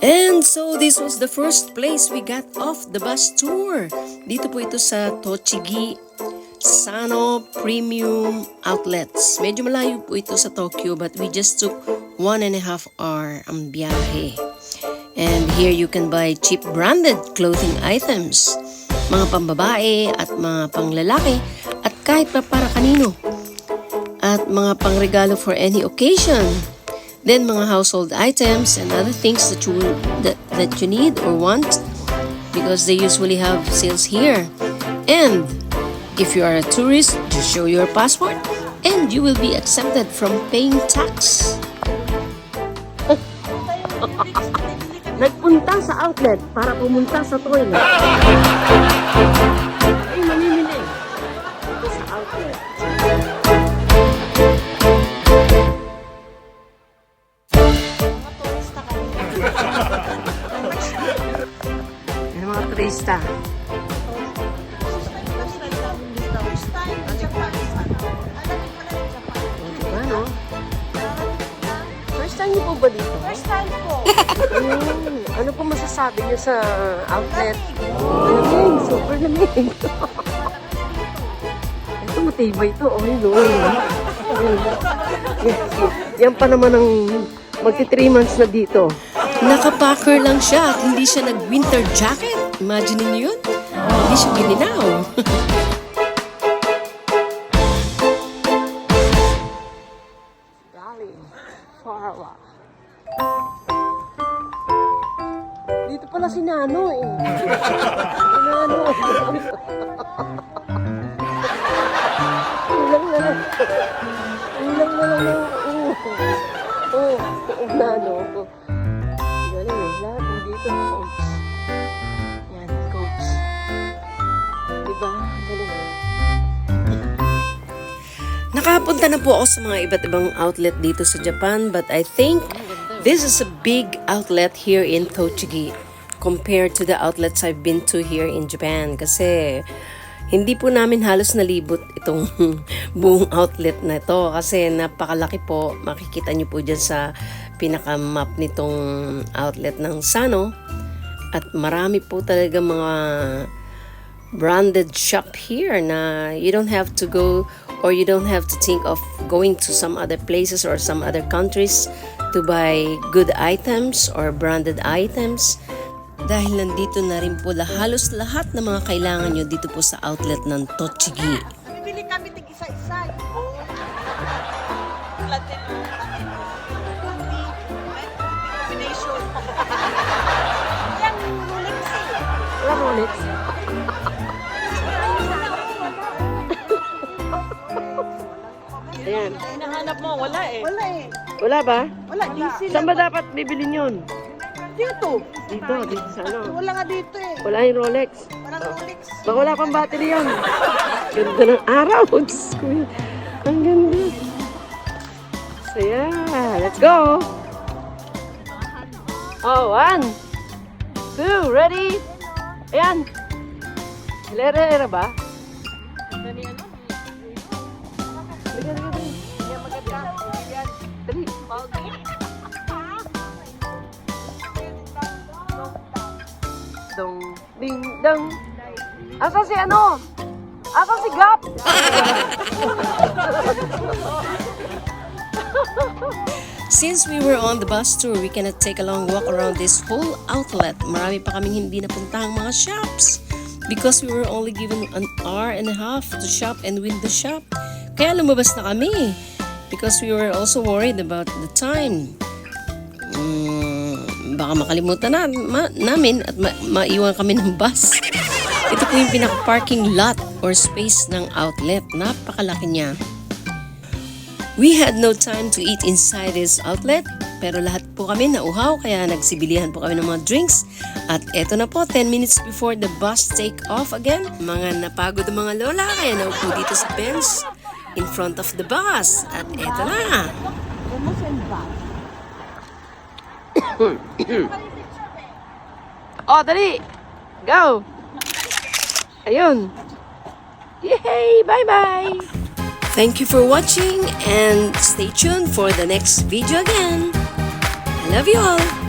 And so this was the first place we got off the bus tour. Dito po ito sa Tochigi Sano Premium Outlets. Medyo malayo po ito sa Tokyo, but we just took 1.5 hour ang biyahe. And here you can buy cheap branded clothing items, mga pambabae at mga panglalaki at kahit pa para kanino, at mga pangregalo for any occasion. Then mga household items and other things that you need or want, because they usually have sales here. And if you are a tourist, just show your passport and you will be exempted from paying tax. Nagpunta sa outlet para pumunta sa toilet. Ay, mamimili. Ito sa outlet. Yung mga turista. Diba, no? First time niyo po ba dito? First time po. Ano po masasabi niyo sa outlet? Lamig, super lamig. Ito matibay ito. Oh, yan pa naman ang magti 3 months na dito. Nakapacker lang siya at hindi siya nag-winter jacket. Imagine niyo yun? Hindi siya gininaw. Farawa. Dito pala si Nano eh. Si Nano. Ulang na lang. Ulang na lang. Oh, Nano. Galing eh. Lahat nandito. Coach. Yan, coach. Diba? Galing eh. Nakapunta na po ako sa mga iba't ibang outlet dito sa Japan, but I think this is a big outlet here in Tochigi compared to the outlets I've been to here in Japan, kasi hindi po namin halos nalibot itong buong outlet na ito kasi napakalaki po. Makikita nyo po dyan sa pinaka-map nitong outlet ng Sano, at marami po talaga mga branded shop here na you don't have to go, or you don't have to think of going to some other places or some other countries to buy good items or branded items. Dahil nandito na rin po halos lahat ng mga kailangan nyo dito po sa outlet ng Tochigi. Bibili kami tig isa-isa. Combination. Yan, Rolex eh. Wala Rolex. Ayan. Hinahanap mo, wala eh. Wala eh. Wala ba? Wala, DC Saan ba dapat bibilin yun? Dito. Dito sa ano? Wala nga dito eh. Wala yung Rolex. Walang Rolex. Baka wala pang battery yan. Ganda ng araw. Diyos ko yun. Ang ganda. So yeah, let's go. Oh, 1, 2, ready? Ayan. Hilera ba? Dali. Dong, ding, dong. Asa si ano? Asa si Gap? Since we were on the bus tour, we cannot take a long walk around this whole outlet. Marami pa kaming hindi napuntahang mga shops because we were only given 1.5 hours to shop and win the shop. Kaya lumabas na kami because we were also worried about the time. Baka makalimutan namin at maiwan kami ng bus. Ito po yung pinaka-parking lot or space ng outlet. Napakalaki niya. We had no time to eat inside this outlet, pero lahat po kami nauhaw kaya nagsibilihan po kami ng mga drinks. At eto na po, 10 minutes before the bus take off again. Mga napagod ang mga lola kaya naupo dito sa bench in front of the bus. At eto na. Oh, dali! Go! Ayun! Yay! Bye-bye! Thank you for watching and stay tuned for the next video again. I love you all!